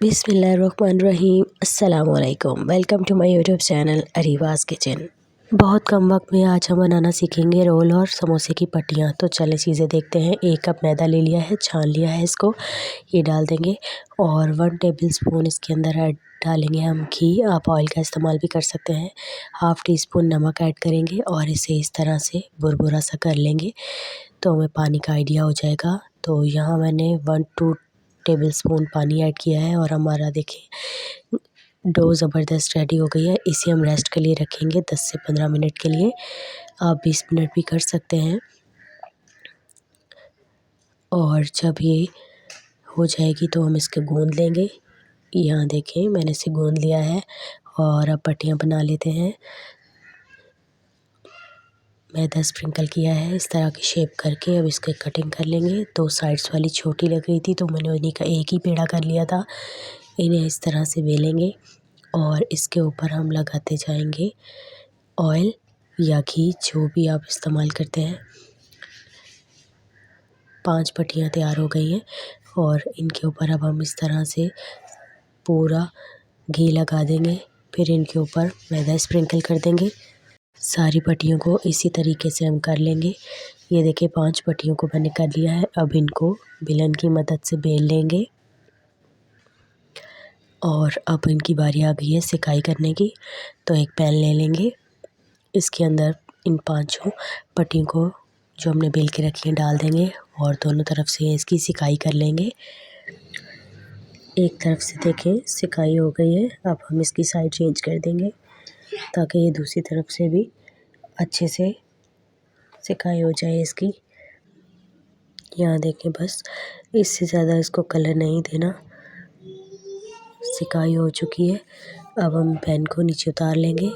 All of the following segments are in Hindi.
बिस्मिल्लाहिर्रहमानिर्रहीम। अस्सलामुअलैकुम। Welcome to my YouTube channel Arivaz kitchen. बहुत कम वक्त में आज हम बनाना सीखेंगे रोल और समोसे की पट्टियाँ। तो चलें चीज़ें देखते हैं। 1 कप मैदा ले लिया है, छान लिया है इसको, ये डाल देंगे। और 1 टेबलस्पून इसके अंदर ऐड डालेंगे हम घी। आप ऑयल का इस्तेमाल भी कर सकते हैं। हाफ़ टी स्पून नमक ऐड करेंगे और इसे इस तरह से बुरबुरा सा कर लेंगे तो हमें पानी का आइडिया हो जाएगा। तो यहाँ मैंने 1-2 टेबलस्पून पानी ऐड किया है और हमारा देखिए डो ज़बरदस्त रेडी हो गई है। इसे हम रेस्ट के लिए रखेंगे 10 से 15 मिनट के लिए। आप 20 मिनट भी कर सकते हैं। और जब ये हो जाएगी तो हम इसके गूँद लेंगे। यहाँ देखें मैंने इसे गूँद लिया है और अब पट्टियाँ बना लेते हैं। मैदा स्प्रिंकल किया है इस तरह की शेप करके। अब इसके कटिंग कर लेंगे। 2 साइड्स वाली छोटी लग रही थी तो मैंने उन्हीं का एक ही पेड़ा कर लिया था। इन्हें इस तरह से बेलेंगे और इसके ऊपर हम लगाते जाएंगे ऑयल या घी, जो भी आप इस्तेमाल करते हैं। 5 पट्टियाँ तैयार हो गई हैं और इनके ऊपर अब हम इस तरह से पूरा घी लगा देंगे। फिर इनके ऊपर मैदा स्प्रिंकल कर देंगे। सारी पट्टियों को इसी तरीके से हम कर लेंगे। ये देखिए 5 पट्टियों को मैंने कर लिया है। अब इनको बेलन की मदद से बेल लेंगे और अब इनकी बारी आ गई है सिकाई करने की। तो एक पैन ले लेंगे, इसके अंदर इन 5 पट्टियों को जो हमने बेल के रखी हैं डाल देंगे और दोनों तरफ से इसकी सिकाई कर लेंगे। एक तरफ से देखें सिकाई हो गई है। अब हम इसकी साइड चेंज कर देंगे ताकि ये दूसरी तरफ से भी अच्छे से सिकाई हो जाए इसकी। यहाँ देखें बस इससे ज़्यादा इसको कलर नहीं देना, सिकाई हो चुकी है। अब हम पैन को नीचे उतार लेंगे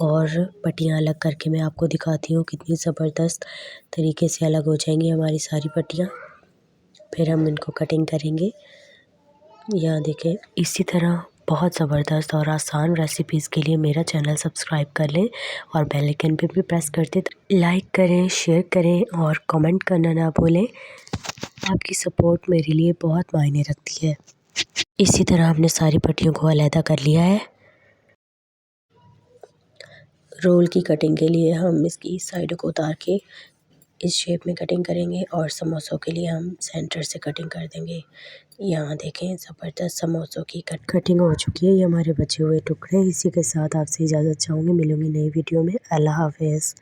और पट्टियाँ अलग करके मैं आपको दिखाती हूँ कितनी ज़बरदस्त तरीके से अलग हो जाएंगी हमारी सारी पट्टियाँ। फिर हम इनको कटिंग करेंगे। यहाँ देखें इसी तरह बहुत ज़बरदस्त और आसान रेसिपीज़ के लिए मेरा चैनल सब्सक्राइब कर लें और बेल आइकन पे भी प्रेस कर दें। लाइक करें, शेयर करें और कमेंट करना ना भूलें। आपकी सपोर्ट मेरे लिए बहुत मायने रखती है। इसी तरह हमने सारी पट्टियों को अलहदा कर लिया है। रोल की कटिंग के लिए हम इसकी साइडों को उतार के इस शेप में कटिंग करेंगे और समोसों के लिए हम सेंटर से कटिंग कर देंगे। यहाँ देखें ज़बरदस्त समोसों की कटिंग हो चुकी है। ये हमारे बचे हुए टुकड़े। इसी के साथ आपसे इजाज़त चाहूँगी। मिलूँगी नई वीडियो में। अल्लाह हाफ़िज़।